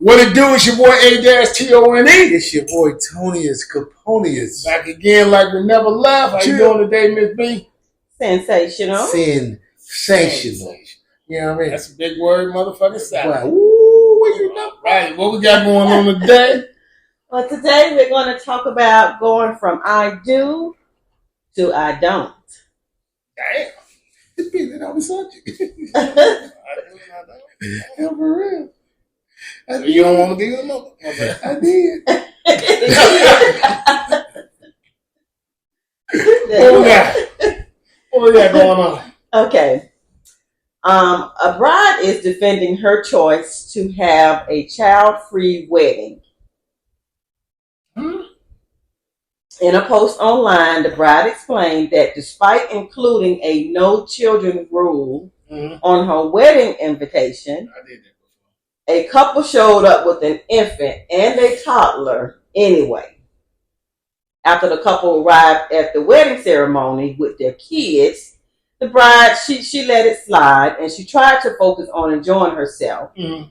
What it do? It's your boy A-Tone. It's your boy Toni is Caponius. Back again like we never left. How you doing today, Miss B? Sensational. Sensational. You know what I mean? That's a big word, motherfucker. Wow. Ooh, what you know? Right. What we got going on today? Well, today we're going to talk about going from I do to I don't. Damn. Depending on the subject. I For real. So you don't want to give a number? I did. What we got going on? Okay. A bride is defending her choice to have a child-free wedding. In a post online, the bride explained that despite including a no children rule on her wedding invitation, a couple showed up with an infant and a toddler anyway. After the couple arrived at the wedding ceremony with their kids, the bride, she let it slide and she tried to focus on enjoying herself and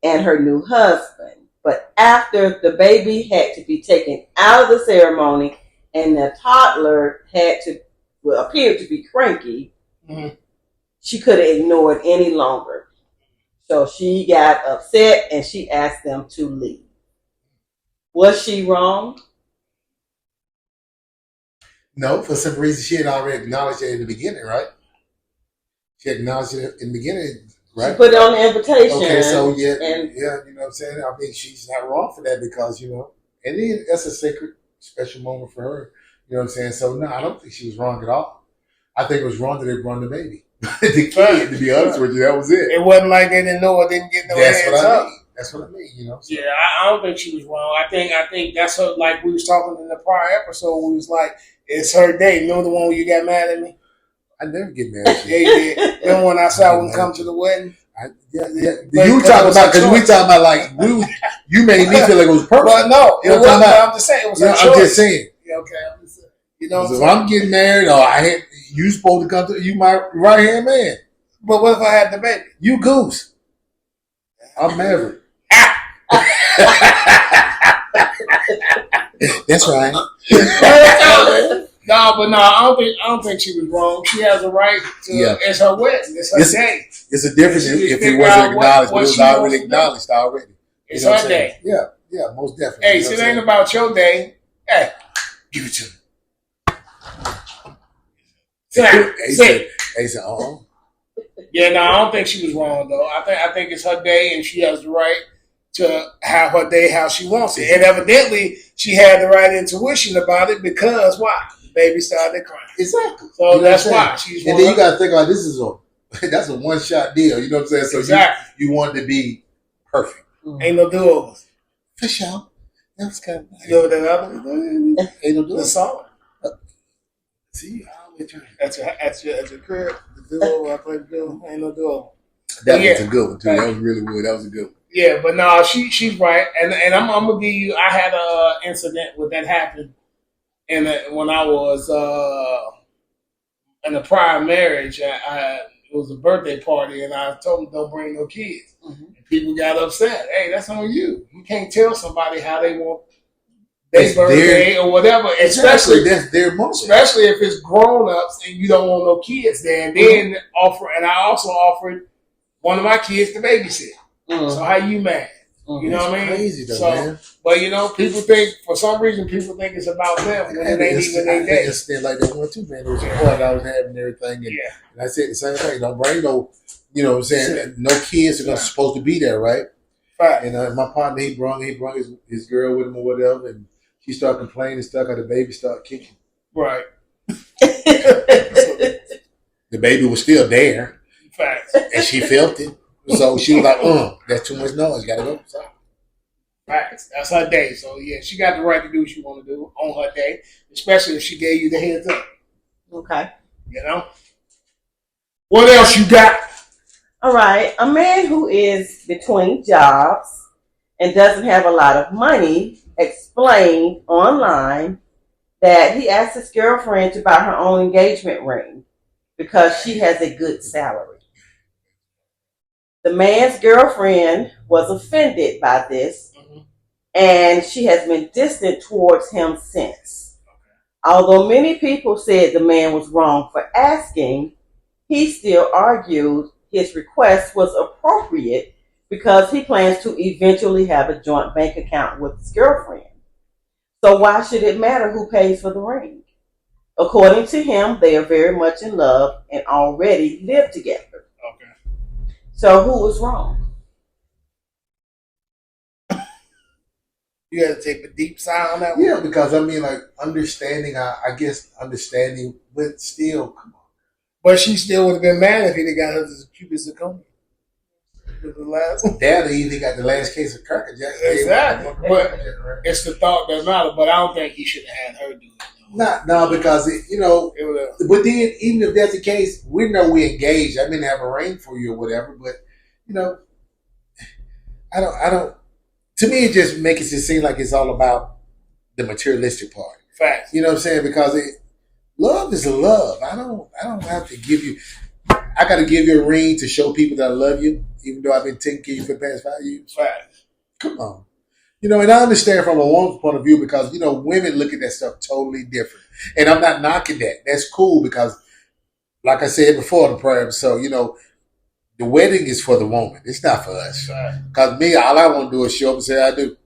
her new husband. But after the baby had to be taken out of the ceremony and the toddler appeared to be cranky, she couldn't ignore it any longer. So she got upset and she asked them to leave. Was she wrong? No, for some reason she had already acknowledged it in the beginning, right? She acknowledged it in the beginning, right? She put it on the invitation. Okay, so yeah, you know what I'm saying? I think she's not wrong for that because, and then that's a sacred, special moment for her. You know what I'm saying? So no, I don't think she was wrong at all. I think it was wrong that they brought the baby. The kid, to be honest with you, that was it. It wasn't like they didn't know or didn't get no hands up. That's what I mean, So. Yeah, I don't think she was wrong. I think that's her, like we was talking in the prior episode, we was like, it's her day. Remember the one where you got mad at me? I never get mad at you. Yeah, you did. Remember when I said I wouldn't come to the wedding? Yeah. You talking about, because we talking about like, you made me feel like it was perfect. But no, it wasn't. I'm just saying, it was her choice. I'm just saying. Yeah, okay, I'm just saying. You know what I'm so saying? if I'm getting married, or you supposed to come to, you my right-hand man. But what if I had the baby? You goose. I'm Maverick. That's right. I don't think she was wrong. She has a right to. Yeah. It's her wedding. It's her day. It's a difference if it wasn't acknowledged, but it was already acknowledged already. It's her day. Yeah, most definitely. Hey, so it ain't about your day. Hey, give it to me. He said, oh. Yeah, no, I don't think she was wrong though. I think it's her day, and she has the right to have her day how she wants it. And evidently, she had the right intuition about it because why? The baby started crying. Exactly. So that's why she's. And then you got to think about that's a one shot deal. You know what I'm saying? So exactly. You want it to be perfect. Ain't no do-overs. For sure. That was kind of nice. You know what that other? Ain't no do-overs. The song. See, that's your crib. The do-over, I play the do-over. Ain't no do-over. That was a good one too. That was really good. That was a good one. Yeah, but no, she's right, and I'm gonna give you. I had a incident with that happened, and when I was in a prior marriage, it was a birthday party, and I told them don't bring no kids. And people got upset. Hey, that's on you. You can't tell somebody how they want their birthday or whatever, especially that's their moment. Especially if it's grown ups and you don't want no kids there. And then I also offered one of my kids to babysit. So how you mad? You know what I mean? Crazy though, man. But people think for some reason it's about them when it ain't even their day. It's still like that one too, man. There was a party I was having and everything, and I said the same thing. Don't bring no, what I'm saying, no kids are supposed to be there, right? Right. And my partner, he brought his girl with him or whatever, and she started complaining, stuck, and the baby started kicking. Right. The baby was still there. Facts. And she felt it. So she was like, that's too much noise. Gotta go. So. Right. That's her day. So yeah, she got the right to do what she want to do on her day, especially if she gave you the heads up. Okay. What else you got? All right. A man who is between jobs and doesn't have a lot of money explained online that he asked his girlfriend to buy her own engagement ring because she has a good salary. The man's girlfriend was offended by this, and she has been distant towards him since. Although many people said the man was wrong for asking, he still argued his request was appropriate because he plans to eventually have a joint bank account with his girlfriend. So why should it matter who pays for the ring? According to him, they are very much in love and already live together. Okay. So who was wrong? You had to take a deep sigh on that one? Yeah, because I mean, like, understanding, I guess understanding, but still, come on. But she still would have been mad if he'd got her to Cupid Zirconia. The last one. Dad even got the last case of Kirk. Exactly. But it's the thought that matters. But I don't think he should have had her do it. No, because, but then, even if that's the case, we know we're engaged. I mean, have a ring for you or whatever, but, I don't, to me, it just makes it seem like it's all about the materialistic part. Facts. You know what I'm saying? Because love is love. I don't have to give you, I got to give you a ring to show people that I love you, even though I've been taking care of you for the past 5 years. Facts. Come on. And I understand from a woman's point of view because, women look at that stuff totally different. And I'm not knocking that. That's cool because, like I said before in the prayer episode, the wedding is for the woman. It's not for us. Because me, all I want to do is show up and say I do.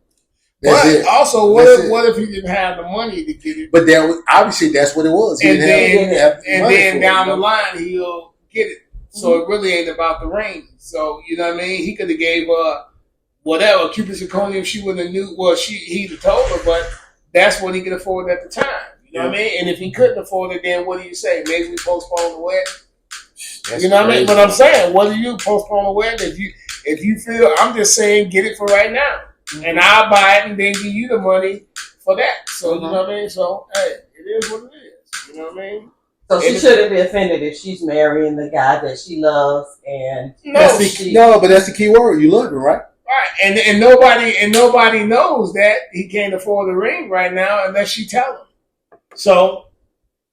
That's it. Also, what if he didn't have the money to get it? But obviously that's what it was. And then down the line, he'll get it. So it really ain't about the ring. So, you know what I mean? He could have gave her whatever, Cupid Zirconia, if she wouldn't have knew, he'd have told her, but that's what he could afford at the time. You know what I mean? And if he couldn't afford it, then what do you say? Maybe we postpone the wedding? That's you know what I mean? crazy. But I'm saying, what do you postpone the wedding? If you feel, I'm just saying, get it for right now. And I'll buy it and then give you the money for that. So, you know what I mean? So, hey, it is what it is. You know what I mean? So she shouldn't be offended if she's marrying the guy that she loves and no, but that's the key word. You love him, right? Right, and nobody knows that he can't afford the ring right now unless she tell him. So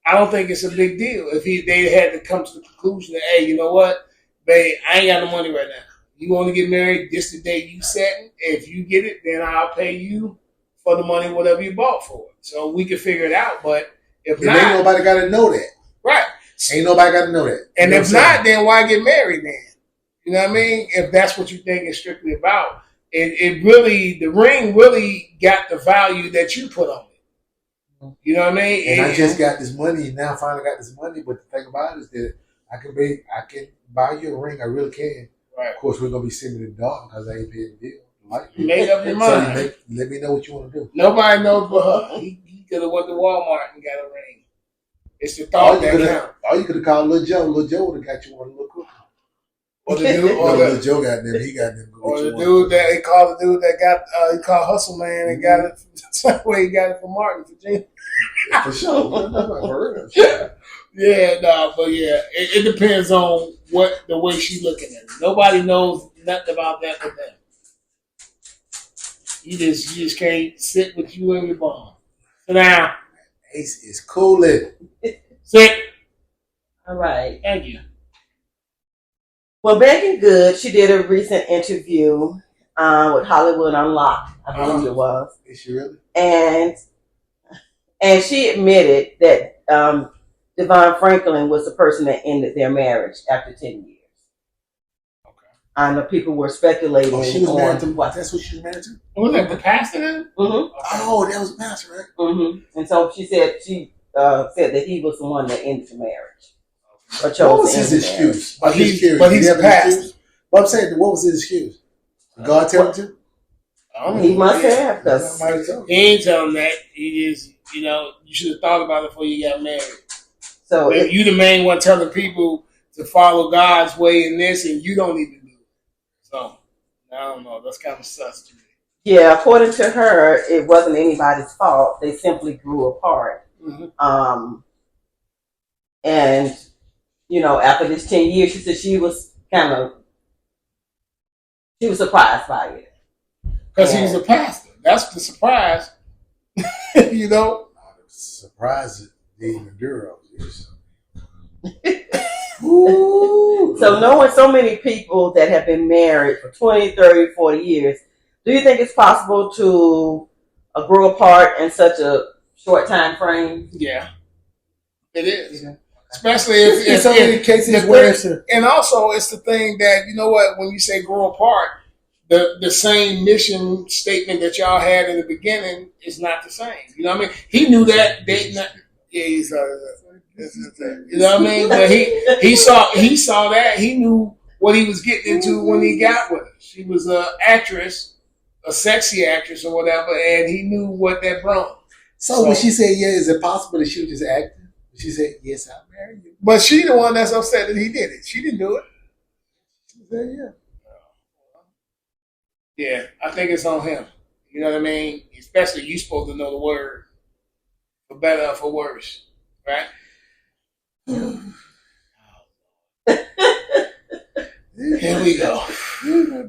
I don't think it's a big deal if they had to come to the conclusion that, hey, you know what, babe, I ain't got no money right now. You want to get married? This the day you setting. If you get it, then I'll pay you for the money, whatever you bought for it. So we can figure it out. But if not, ain't nobody got to know that. Right. Ain't nobody got to know that. And if not, then why get married then? You know what I mean? If that's what you think it's strictly about, it really, the ring really got the value that you put on it. You know what I mean? And I just got this money, and now I finally got this money. But the thing about it is that I can buy you a ring. I really can. Right. Of course, we're gonna be sitting in the dark because I ain't paid the deal. Made up your mind. So let me know what you want to do. Nobody knows but her. He could have went to Walmart and got a ring. It's the thought that counts. Or you could have called Lil Joe. Lil Joe would have got you one a little quicker. Or the dude, Lil Joe got them. He got them. Or the dude that he called he called Hustle Man and got it the same way he got it from Martin, Virginia. For sure. Yeah, but yeah, it depends on the way she's looking at it. Nobody knows nothing about that but them. You just can't sit with you and your bond. So now, Ace is cooling. sit. All right. Thank you. Well, Meagan Good, she did a recent interview with Hollywood Unlocked, I believe it was. Is she really? And she admitted that Devon Franklin was the person that ended their marriage after 10 years. Okay. I know people were speculating. Oh, she was married to what? That's what she was married to? Was that the pastor then? Mm-hmm. Oh, that was the pastor, right? Mm-hmm. And so she said that he was the one that ended the marriage. What was his excuse? But he's a pastor. But I'm saying, what was his excuse? God tell him to? He must have, because he ain't telling that. He just, you should have thought about it before you got married. So you the main one telling people to follow God's way in this, and you don't even do it. So I don't know. That's kind of sus to me. Yeah, according to her, it wasn't anybody's fault. They simply grew apart. Mm-hmm. And after this 10 years, she said she was surprised by it. Because he's a pastor. That's the surprise. Surprise didn't endure. Ooh. So knowing so many people that have been married for 20, 30, 40 years, do you think it's possible to grow apart in such a short time frame? Yeah, it is. Yeah. Especially if in so many cases where it's and also it's the thing that, you know what, when you say grow apart, the same mission statement that y'all had in the beginning is not the same. You know what I mean? He knew that dating. Yeah, he's you know what I mean? But he saw that. He knew what he was getting into when he got with her. She was an actress, a sexy actress or whatever, and he knew what that brought. So when she said, "Yeah, is it possible that she was just acting?" She said, "Yes, I'll marry you." But she the one that's upset that he did it. She didn't do it. She said, "Yeah." Yeah, I think it's on him. You know what I mean? Especially you supposed to know the word, for better or for worse, right? Here we go. You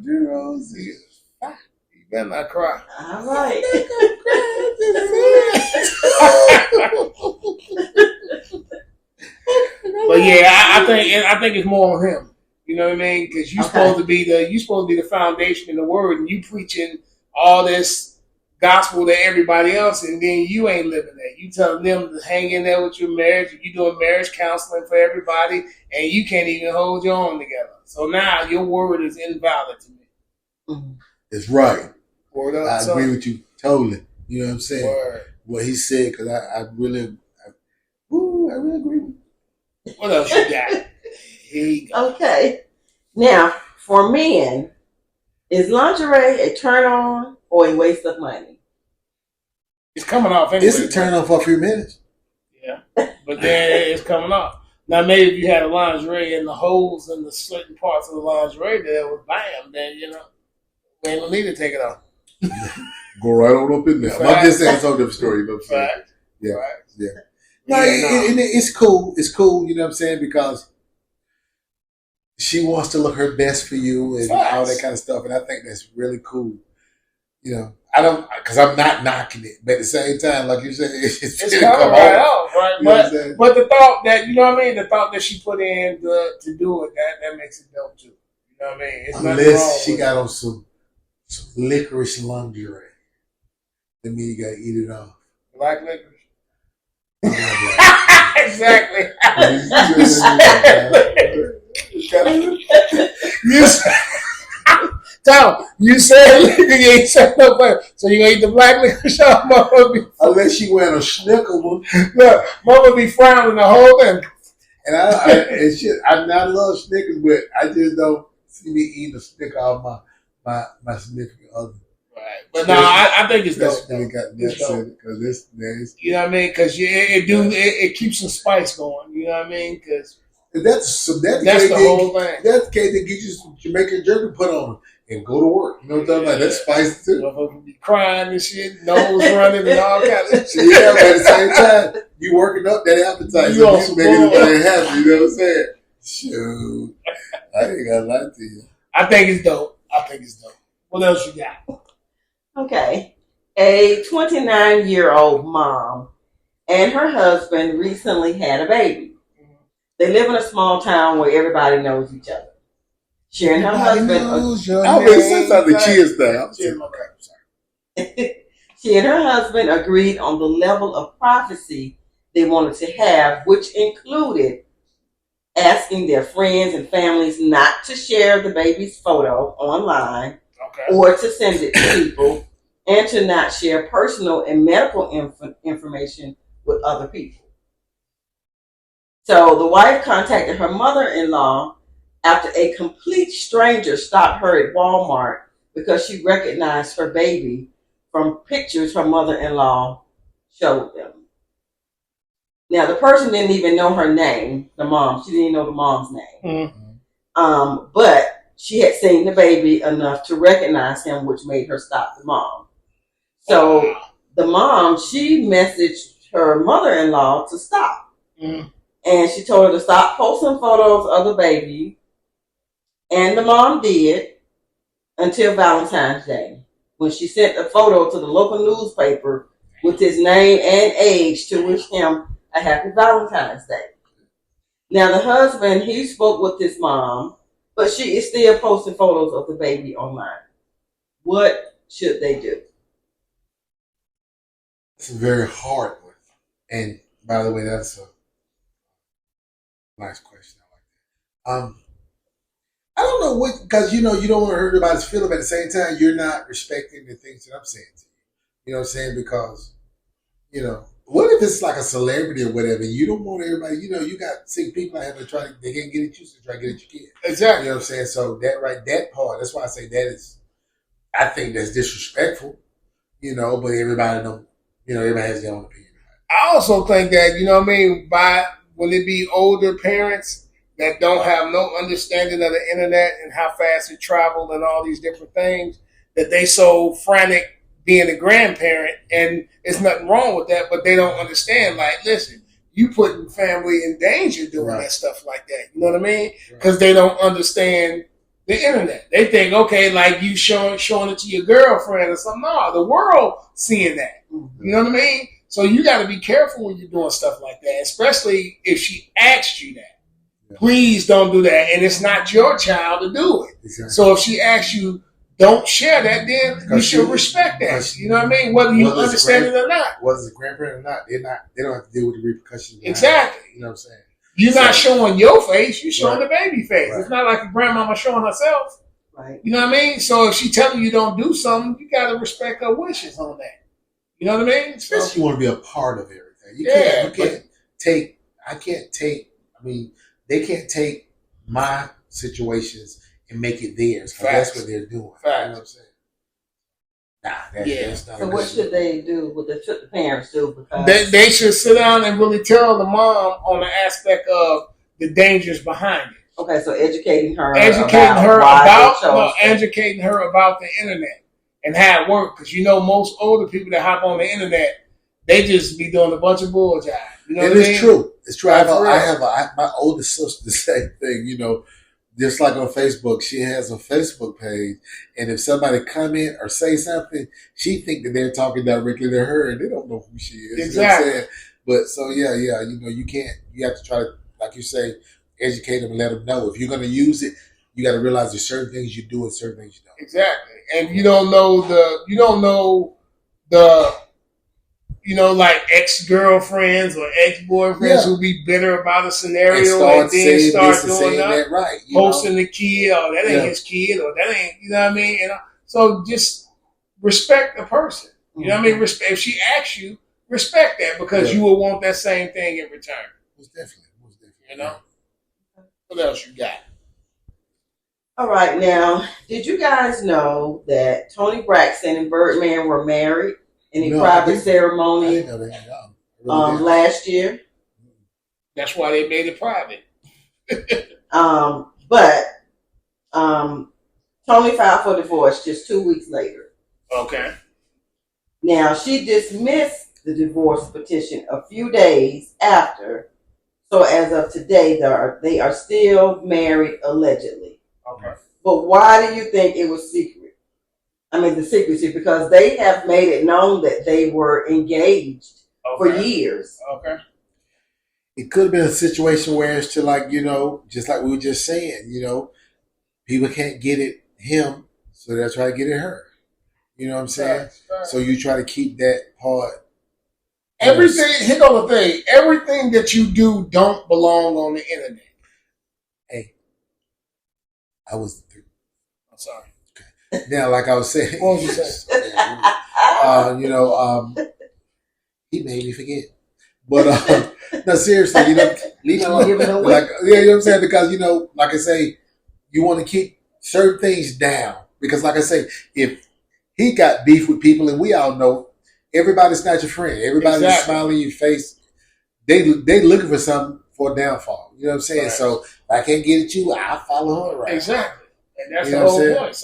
better not cry. All right. But yeah, I think it's more on him. You know what I mean? Because you're supposed to be the foundation in the word, and you preaching all this gospel to everybody else, and then you ain't living that. You telling them to hang in there with your marriage, and you doing marriage counseling for everybody, and you can't even hold your own together. So now your word is invalid to me. Mm-hmm. It's right. Word up, I agree with you totally. You know what I'm saying? Word. What he said, because I really agree with you. What else you got? Here you go. Okay. Now, for men, is lingerie a turn on or a waste of money? It's coming off anyway. It's a turn on for a few minutes. Yeah. But then it's coming off. Now, maybe if you had a lingerie and the holes and the certain parts of the lingerie there was bam, then, you know, we ain't gonna need to take it off. Go right on up in there. I'm just saying it's a different story. You know what I'm saying? Right. Yeah. Right. Yeah. No, it's cool. It's cool, you know what I'm saying? Because she wants to look her best for you and all that kind of stuff. And I think that's really cool. You know, because I'm not knocking it. But at the same time, like you said, it's coming right off, right? You know but the thought that, you know what I mean? The thought that she put in to do it, that makes it dope too. You know what I mean? It's unless she got on some licorice lingerie. Then you got to eat it off. Black licorice? Exactly. Tom, you said you ain't said no better. So you gonna eat the black licorice off, mama? Unless she wearing a snicker one. Look, mama be frowning the whole thing. And I love Snickers, but I just don't see me eating a Snicker off my significant other. Right. But no, I think it's dope. Because this, you know what I mean? Because it keeps some spice going. You know what I mean? Because that's the whole thing. That's the case. They get you some Jamaican jerky put on and go to work. You know what I'm talking about? That's spicy too. Motherfuckers be crying and shit, nose running and all kinds of shit. Yeah, but at the same time, you working up that appetite. You so making everybody happy. You know what I'm saying? Shoot, I ain't gonna lie to you. I think it's dope. What else you got? Okay. A 29-year-old mom and her husband recently had a baby. They live in a small town where everybody knows each other. She and her husband. She and her husband agreed on the level of privacy they wanted to have, which included asking their friends and families not to share the baby's photo online or to send it to people, and to not share personal and medical information with other people. So the wife contacted her mother-in-law after a complete stranger stopped her at Walmart because she recognized her baby from pictures her mother-in-law showed them. Now, the person didn't even know her name, the mom. She didn't even know the mom's name. Mm-hmm. But she had seen the baby enough to recognize him, which made her stop the mom. So the mom, she messaged her mother-in-law to stop. Mm. And she told her to stop posting photos of the baby. And the mom did until Valentine's Day, when she sent a photo to the local newspaper with his name and age to wish him a happy Valentine's Day. Now the husband, he spoke with his mom, but she is still posting photos of the baby online. What should they do? It's a very hard one. And by the way, that's a nice question. I like that. I don't know what, because you don't want to hurt anybody's feeling, but at the same time, you're not respecting the things that I'm saying to you. You know what I'm saying? Because, what if it's like a celebrity or whatever? You don't want everybody, you got sick people out here they can't get at you, so try to get at your kid. Exactly. You know what I'm saying? So that part, that's why I say I think that's disrespectful, but everybody don't, everybody has their own opinion. I also think that, will it be older parents that don't have no understanding of the internet and how fast it travels and all these different things, that they so frantic being a grandparent, and it's nothing wrong with that, but they don't understand, like, listen, you putting family in danger doing that stuff like that. You know what I mean? Because they don't understand the internet. They think, okay, like you showing it to your girlfriend or something. No, the world seeing that. Mm-hmm. You know what I mean? So you got to be careful when you're doing stuff like that, especially if she asked you that. Yeah. Please don't do that. And it's not your child to do it. Exactly. So if she asks you, don't share that, then you should respect that. You know what I mean? Whether you understand it or not. Whether it's a grandparent or not, they don't have to deal with the repercussions. Exactly. You know what I'm saying? You're not showing your face, you're showing the baby face. Right. It's not like a grandmama showing herself. Right. You know what I mean? So if she telling you don't do something, you got to respect her wishes on that. You know what I mean? Especially you want to be a part of everything. They can't take my situations and make it theirs. That's what they're doing. Facts. You know what I'm saying? That's not so what should they do? What should the parents do? Because they should sit down and really tell the mom on the aspect of the dangers behind it. Okay, so educating her about the internet and how it works. Because most older people that hop on the internet, they just be doing a bunch of bull jive. You know what I mean? True. It's true. My oldest sister, the same thing. Just like on Facebook, she has a Facebook page, and if somebody comment or say something, she think that they're talking directly to her, and they don't know who she is. Exactly. You know what I'm saying? But so you can't. You have to try to, like you say, educate them and let them know. If you're going to use it, you got to realize there's certain things you do and certain things you don't. Exactly, and you don't know the like ex-girlfriends or ex-boyfriends who be bitter about a scenario and then start doing that, right? Posting the kid, or that ain't his kid, or that ain't, you know what I mean? And so just respect the person. You know what I mean? Respect. If she asks you, respect that, because you will want that same thing in return. Most definitely. What else you got? All right, now, did you guys know that Toni Braxton and Birdman were married in a private ceremony last year? That's why they made it private. But Toni filed for divorce just 2 weeks later. Okay. Now, she dismissed the divorce petition a few days after. So as of today, they are still married, allegedly. Okay. But why do you think it was secret? I mean, the secrecy, because they have made it known that they were engaged for years. Okay. It could have been a situation where it's to, like, just like we were just saying, people can't get at him, so they'll try to get at her. You know what I'm saying? Right. So you try to keep that part. Here go the thing. Everything that you do don't belong on the internet. Hey, I'm sorry. Okay. Now, like I was saying, what was you saying? He made me forget. But no, seriously, leave it alone. You know what I'm saying? Because like I say, you want to keep certain things down. Because, like I say, if he got beef with people, and we all know everybody's not your friend. Everybody's smiling in your face. They looking for something for a downfall. You know what I'm saying? Right. So if I can't get at you, I'll follow her around. Exactly. And that's the whole point.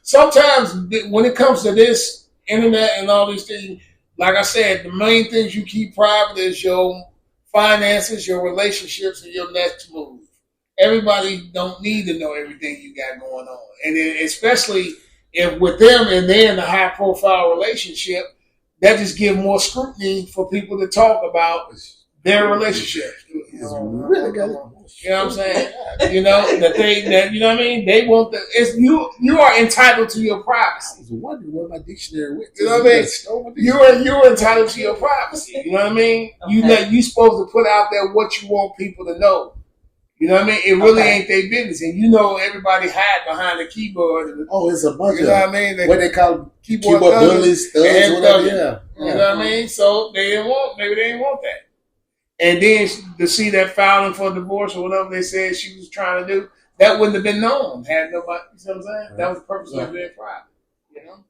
Sometimes when it comes to this internet and all these things, like I said, the main things you keep private is your finances, your relationships, and your next move. Everybody don't need to know everything you got going on. And especially if with them and they're in a high-profile relationship, that just gives more scrutiny for people to talk about their relationships. just really got it. You know what I'm saying? You know, the thing that, you know what I mean? They want it's you are entitled to your privacy. I was wondering where my dictionary went. You know what I mean? You're entitled to your privacy. You know what I mean? Okay. You supposed to put out there what you want people to know. You know what I mean? It really ain't their business. And you know everybody hide behind the keyboard. It's a bunch of, you know what I mean? What they call them? Keyboard bullies, thugs, whatever. Yeah. You know what I mean? So maybe they didn't want that. And then to see that filing for divorce or whatever they said she was trying to do, that wouldn't have been known had nobody, you know what I'm saying? Right. That was the purpose of being private, you know?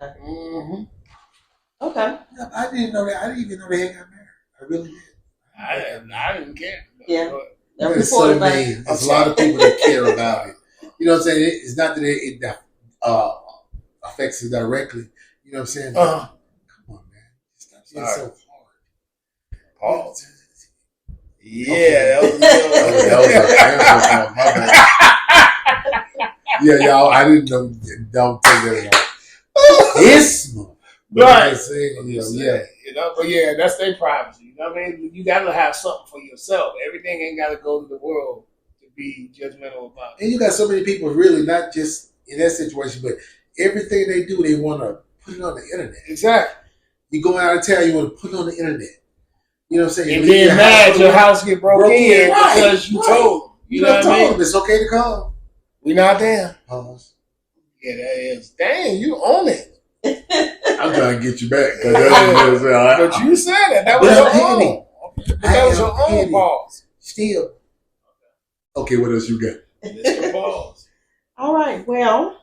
Mm-hmm. Okay. Yeah, I didn't know that. I didn't even know they had got married. I really did. I didn't care. Yeah. There's so many. There's a lot of people that care about it. You know what I'm saying? It's not that it affects it directly. You know what I'm saying? Come on, man. Stop being so hard. Pause. Yeah, that was yeah, y'all. I didn't know. Don't take that wrong. This month, right? But yeah, that's their privacy. You know what I mean? You got to have something for yourself. Everything ain't got to go to the world to be judgmental about. And you got so many people really not just in that situation, but everything they do, they want to put it on the internet. Exactly. You go out of town, you want to put it on the internet. You know what I'm saying? And being mad your house get broke in because you told them. You know what I mean? It's okay to call. We not there. Pause. Yeah, that is. Dang, you own it. I'm trying to get you back. But you said it. That was your own. That was your own pause. Still. Okay, what else you got? It's your pause. All right. Well,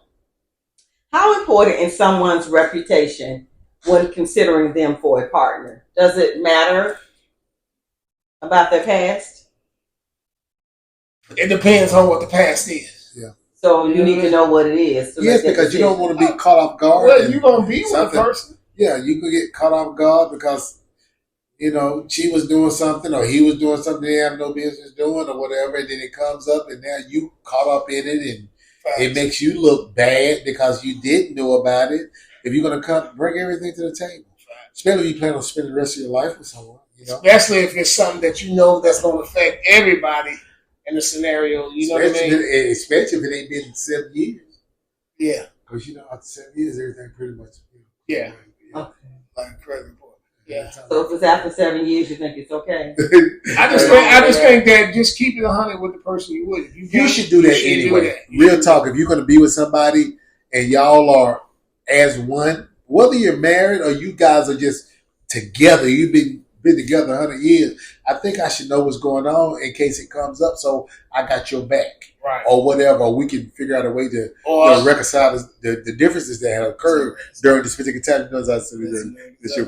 how important is someone's reputation when considering them for a partner? Does it matter about their past? It depends on what the past is. Yeah. So you need to know what it is. Yes, because you don't want to be caught off guard. Well, you're going to be with a person. Yeah, you could get caught off guard because, you know, she was doing something or he was doing something they have no business doing or whatever, and then it comes up and now you caught up in it and it makes you look bad because you didn't know about it. If you're going to bring everything to the table, especially if you plan on spending the rest of your life with someone, you know? Especially if it's something that you know that's going to affect everybody in the scenario, you know what I mean? Especially if it ain't been 7 years. Yeah. Because, you know, after 7 years, everything pretty much, yeah. Okay. Like credit report. Yeah. So if it's after 7 years, you think it's okay? I just think that just keep it 100 with the person you would. You should do that anyway. Real talk. If you're going to be with somebody and y'all are as one, whether you're married or you guys are just together, you've been together 100 years, I think I should know what's going on in case it comes up, so I got your back. Right. Or whatever. Or we can figure out a way to reconcile the differences that have occurred during this particular time. You know, as I said,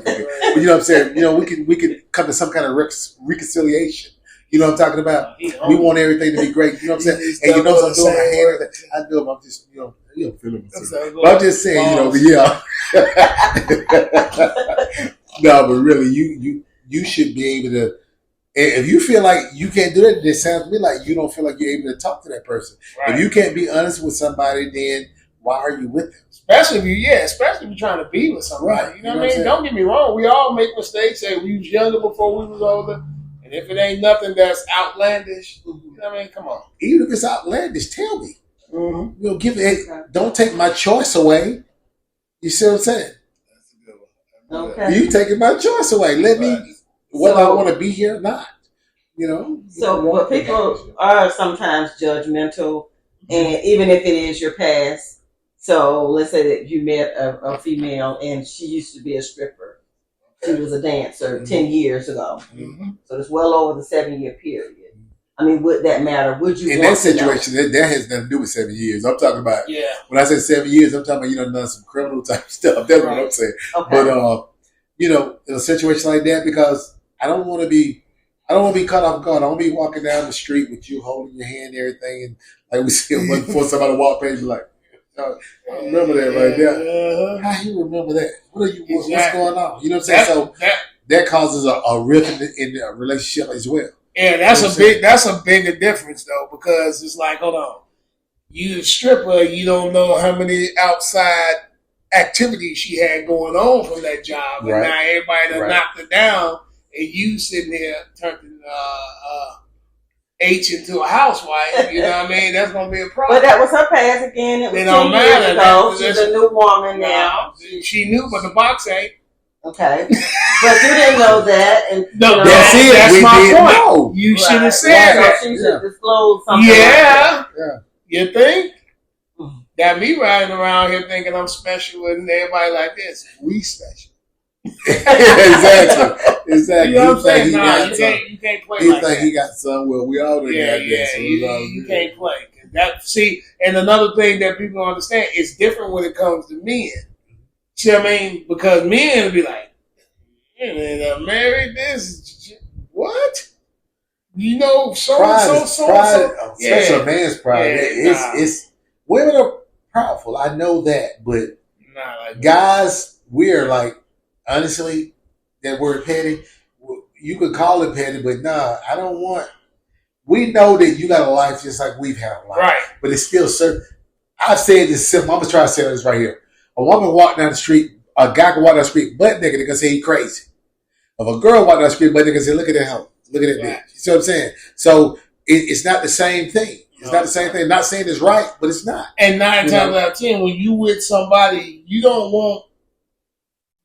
but you know what I'm saying? You know, we can come to some kind of reconciliation. You know what I'm talking about? We want everything to be great. You know what I'm saying? And you know what I'm doing? My hand, I know I'm just, you know, feeling myself. But I'm just saying, you know, yeah. No, but really, you should be able to. If you feel like you can't do that, it sounds to me like you don't feel like you're able to talk to that person. Right. If you can't be honest with somebody, then why are you with them? Especially if you're trying to be with somebody. Right. You know what I mean? Don't get me wrong. We all make mistakes. Hey, we was younger before we was older. And if it ain't nothing that's outlandish, you know what I mean? Come on. Even if it's outlandish, tell me. Mm-hmm. You know, don't take my choice away. You see what I'm saying? That's a good one. Okay. You taking my choice away. Let me. Whether I want to be here or not, you know. So, but people are sometimes judgmental, and even if it is your past. So, let's say that you met a female, and she used to be a stripper. She was a dancer 10 years ago. Mm-hmm. So it's well over the 7-year period. I mean, would that matter? Would you? In that situation, that has nothing to do with 7 years. I'm talking about. Yeah. When I say 7 years, I'm talking about done some criminal type stuff. That's what I'm saying. Okay. But in a situation like that, because I don't want to be caught off guard. I don't want to be walking down the street with you holding your hand and everything, and like we see before somebody walk past you, like, I remember that right there. How you remember that? What's going on? You know what I'm saying? That causes a rift in the relationship as well. Yeah, that's a bigger difference though, because it's like, hold on, you a stripper, you don't know how many outside activities she had going on from that job, and now everybody done knocked her down, and you sitting there turning H into a housewife, you know what I mean? That's gonna be a problem. But that was her past again. It was It don't matter. She's a new woman now. She knew, but the box ain't. Okay, but you didn't know that, and no, that's my point. Know. You should have said that. She should disclose something. Yeah. You think? Got me riding around here thinking I'm special, and everybody like this. We special. Exactly. You know what I'm saying? You can't play like that. He got some. Well, we all got that. So you can't play. And another thing that people don't understand, it's different when it comes to men. See what I mean? Because men will be like, man, married this, what? You know, so. Especially a man's pride. It's women are proudful. I know that, but guys, we're like, honestly, that word petty, you could call it petty, but nah, I don't want. We know that you got a life just like we've had a life, right? But it's still certain. I've said this simple. I'm gonna try to say this right here. A woman walk down the street, a guy can walk down the street butt naked, they can say he crazy. If a girl walk down the street butt naked, they say, look at that hoe, look at that bitch. You see what I'm saying? So it's not the same thing. It's not the same thing. Not saying it's right, but it's not. And 9 times out of 10, when you with somebody, you don't want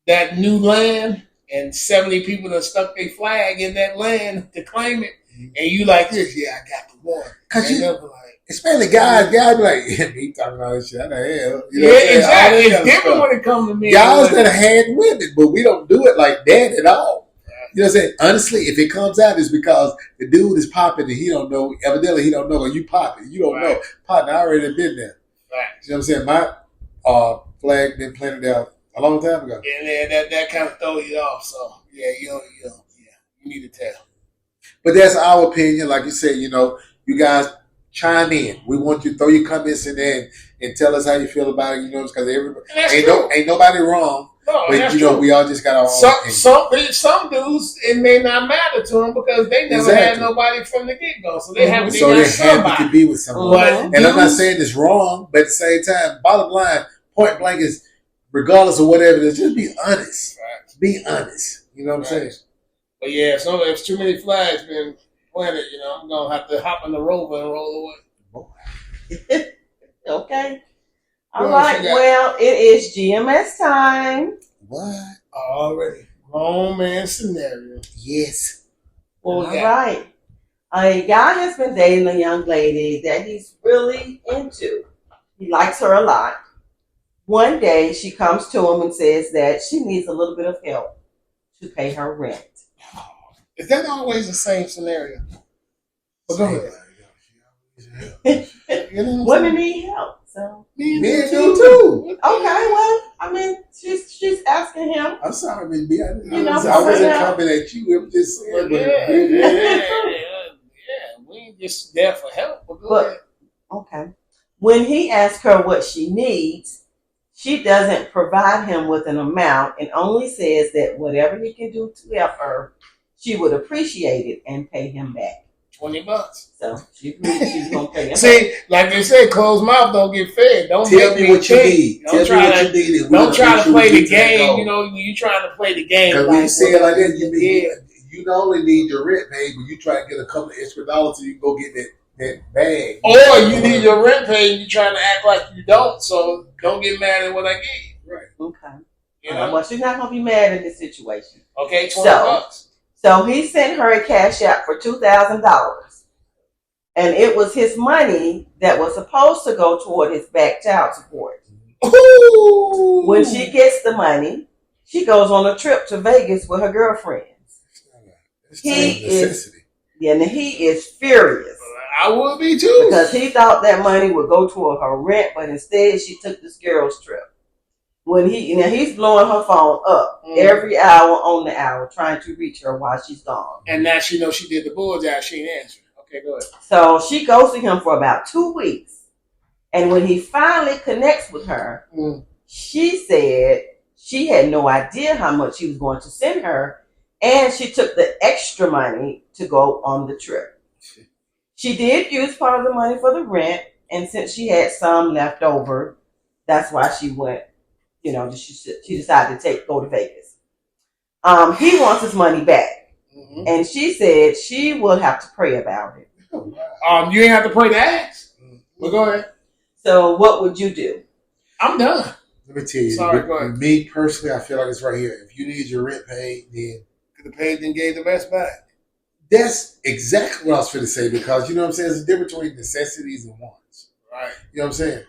that new land and 70 people that stuck their flag in that land to claim it, and you like this, I got the one. Because especially guys be like, he talking about this shit. How the hell? Exactly. It's different when it comes to men. Guys that have had women, but we don't do it like that at all. You know what I'm saying? Honestly, if it comes out, it's because the dude is popping and he don't know. Evidently, he don't know. Or you popping. You don't know. Partner, I already been there. Right. You know what I'm saying? My flag been planted out a long time ago. Yeah, that kind of throws you off. So, you need to tell. But that's our opinion. Like you said, you guys chime in. We want you to throw your comments in there and tell us how you feel about it. Because ain't nobody wrong. No, but we all just got our own. Some dudes, it may not matter to them because they never had nobody from the get go, so they have to be with somebody. Happy to be with someone. And I'm not saying it's wrong, but at the same time, bottom line, point blank is, regardless of whatever it is, just be honest. Right. Be honest. You know what I'm saying? But so if too many flags been planted, I'm gonna have to hop in the rover and roll away. Okay. All right. Well, it is GMS time. What? Already. Grown man scenario. Yes. All right. A guy has been dating a young lady that he's really into. He likes her a lot. One day, she comes to him and says that she needs a little bit of help to pay her rent. Is that always the same scenario? But go ahead. Women need help. So men do too. Okay, well, I mean, she's asking him. I'm sorry, Miss B. I wasn't coming at you. I'm just saying. We ain't just there for help. But go ahead. Okay. When he asks her what she needs, she doesn't provide him with an amount and only says that whatever he can do to help her, she would appreciate it and pay him back. $20. So she agreed she's gonna pay him. See, like they said, closed mouth don't get fed. Don't tell me what you need. Don't try to play the game. You trying to play the game. Because when you say it like that, you not only need your rent paid, but you try to get a couple of extra dollars so you can go get that bag. Or you need your rent paid and you trying to act like you don't. So don't get mad at what I gave you. Right. Okay. Well, she's not gonna be mad in this situation. Okay, $20. So he sent her a cash out for $2,000. And it was his money that was supposed to go toward his back child support. Ooh. When she gets the money, she goes on a trip to Vegas with her girlfriends. He is furious. I would be too. Because he thought that money would go toward her rent, but instead she took this girl's trip. When he's blowing her phone up every hour on the hour, trying to reach her while she's gone. And now she knows she did the bullseye. She ain't answering. Okay, go ahead. So she goes to him for about 2 weeks. And when he finally connects with her, she said she had no idea how much he was going to send her. And she took the extra money to go on the trip. She did use part of the money for the rent. And since she had some left over, that's why she went. She decided to go to Vegas. He wants his money back. Mm-hmm. And she said she will have to pray about it. Oh, wow. You ain't have to pray to ask. But go ahead. So what would you do? I'm done. Let me tell you. Sorry, go ahead. Me personally, I feel like it's right here. If you need your rent paid, then could have paid and gave the rest back. That's exactly what I was going to say, because you know what I'm saying? There's a difference between necessities and wants. Right. You know what I'm saying?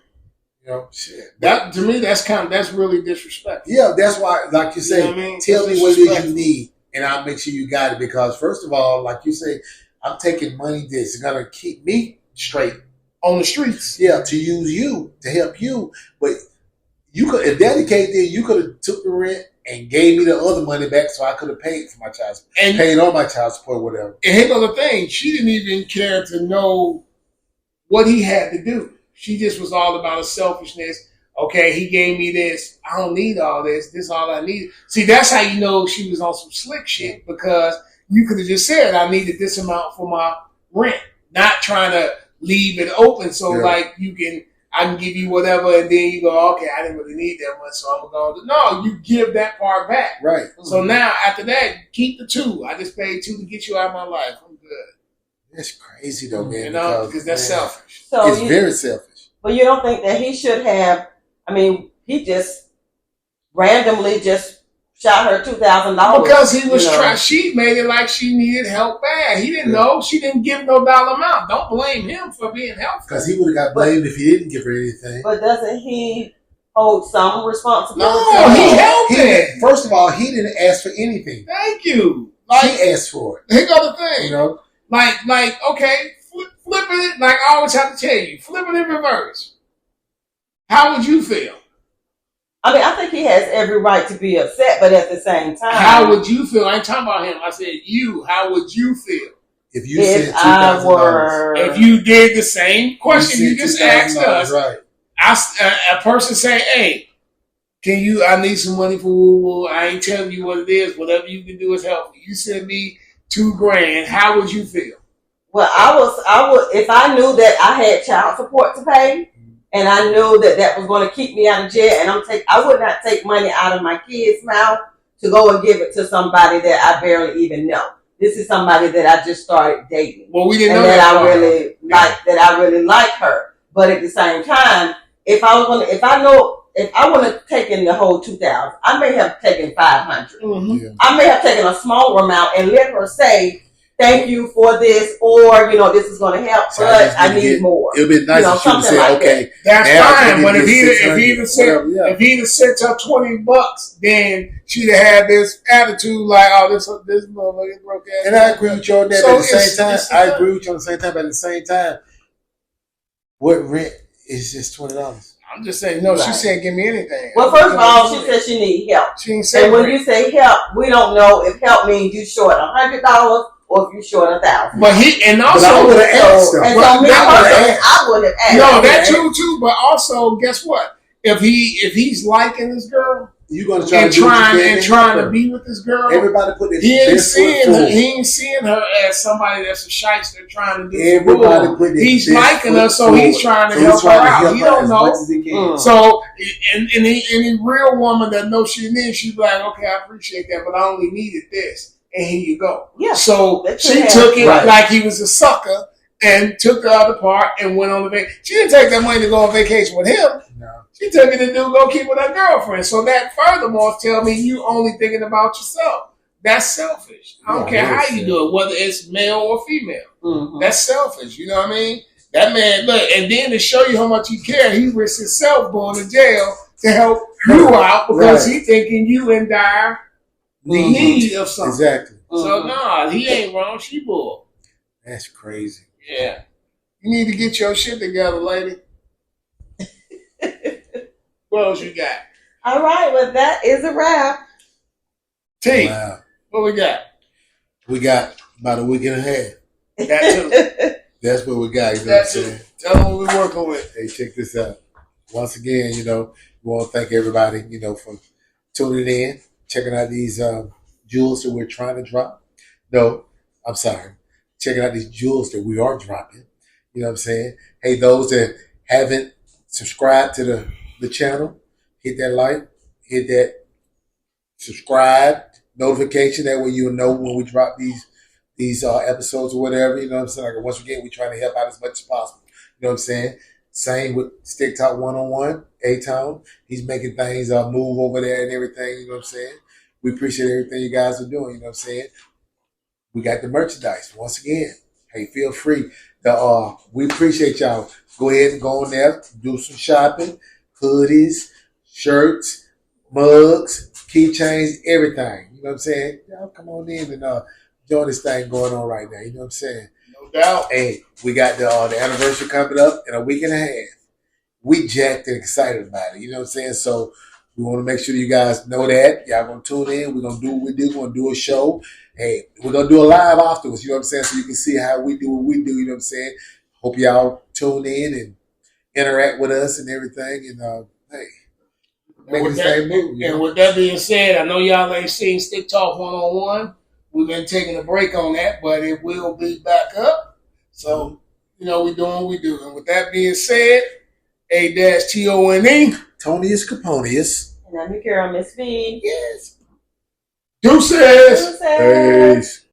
You know, shit. That to me, that's really disrespectful. Yeah, that's why, like you say, you know what I mean? Tell me what it is you need, and I'll make sure you got it. Because first of all, like you say, I'm taking money that's gonna keep me straight on the streets. Yeah, to use you to help you, but you could, if dedicate there, you could have took the rent and gave me the other money back, so I could have paid for my child support, and paid on my child support, or whatever. And here goes the thing: she didn't even care to know what he had to do. She just was all about his selfishness. Okay, he gave me this. I don't need all this. This is all I need. See, that's how you know she was on some slick shit, because you could have just said, I needed this amount for my rent, not trying to leave it open so like I can give you whatever, and then you go, okay, I didn't really need that much, so I'm going to no, you give that part back. Right. So now, after that, keep the $2. I just paid $2 to get you out of my life. I'm good. That's crazy though, man. You know, because that's selfish. So it's very selfish. But you don't think that he should have, I mean, he just randomly just shot her $2,000. Because he was trying, she made it like she needed help bad. He didn't know. She didn't give no dollar amount. Don't blame him for being helpful. Because he would have got blamed if he didn't give her anything. But doesn't he hold some responsibility? No, he helped it. First of all, he didn't ask for anything. Thank you. She asked for it. Here go the thing. You know? Like, okay, flipping it, like I always have to tell you, flipping it in reverse. How would you feel? I mean, I think he has every right to be upset, but at the same time, how would you feel? I ain't talking about him. I said you. How would you feel if you said $2,000? If you did the same question you just asked us, right? A person say, "Hey, can you? I need some money for. I ain't telling you what it is. Whatever you can do is help me. You send me $2,000. How would you feel?" Well, I would if I knew that I had child support to pay. And I knew that was going to keep me out of jail. And I would not take money out of my kid's mouth to go and give it to somebody that I barely even know. This is somebody that I just started dating. Well, we didn't know that I really like her. But at the same time, if I would have taken the whole $2,000, I may have taken $500. Mm-hmm. Yeah. I may have taken a smaller amount and let her say, thank you for this, or, this is going to help, but I need more. It would be nice if she would say, like okay. That's fine, but if he'd have sent her $20, then she'd have had this attitude like, oh, this motherfucker broke ass. And I agree with you on that, but at the same time, I agree with you on the same time, but at the same time, what rent is just $20? I'm just saying, no, she said give me anything. Well, first of all, she said she need help. She didn't say and when you say help, we don't know if help means you short $100 or if you short $1,000. But I would have asked him. I would have asked. No, that too. But also, guess what? If he's liking this girl, you're gonna try to be with this girl. Everybody put their he ain't seeing her as somebody that's a shyster trying to do. Everybody put their he's liking her, so he's trying to help her out. He don't know. So, any real woman that knows she needs, she's like, okay, I appreciate that, but I only needed this. And here you go. Yeah. So she took it like he was a sucker and took the other part and went on the vacation. She didn't take that money to go on vacation with him. No. She took it to go keep with her girlfriend. So that furthermore tell me you only thinking about yourself. That's selfish. I don't care how you do it, whether it's male or female. Mm-hmm. That's selfish. You know what I mean? That man, look, and then to show you how much he cares, he risks himself going to jail to help you out because he thinking you in dire need of something. Exactly. So he ain't wrong. She bull. That's crazy. Yeah. You need to get your shit together, lady. What else you got? All right. Well, that is a wrap. T. Wow. What we got? We got about a week and a half. That too. That's what we got. You know what I'm saying? Tell them what we're working with. Hey, check this out. Once again, we want to thank everybody, for tuning in. Checking out these jewels that we're trying to drop. No, I'm sorry. Checking out these jewels that we are dropping. You know what I'm saying? Hey, those that haven't subscribed to the channel, hit that like, hit that subscribe, notification. That way you'll know when we drop these episodes or whatever. You know what I'm saying? Like once again, we're trying to help out as much as possible. You know what I'm saying? Same with Stick Talk 101, A-Town. He's making things move over there and everything. You know what I'm saying? We appreciate everything you guys are doing. You know what I'm saying? We got the merchandise. Once again, hey, feel free. We appreciate y'all. Go ahead and go on there, do some shopping, hoodies, shirts, mugs, keychains, everything. You know what I'm saying? Y'all come on in and join this thing going on right now. You know what I'm saying? No doubt. Hey, we got the anniversary coming up in a week and a half. We jacked and excited about it. You know what I'm saying? So we want to make sure you guys know that. Y'all going to tune in. We're going to do what we do. We're going to do a show. Hey, we're going to do a live afterwards. You know what I'm saying? So you can see how we do what we do. You know what I'm saying? Hope y'all tune in and interact with us and everything. And, hey, make the same move. And with that being said, I know y'all ain't seen Stick Talk 101. We've been taking a break on that, but it will be back up. So, you know, we're doing what we do. And with that being said, A-Tone. Toni is Caponius. And I'm your girl, Miss V. Yes. Deuces. Deuces. Peace.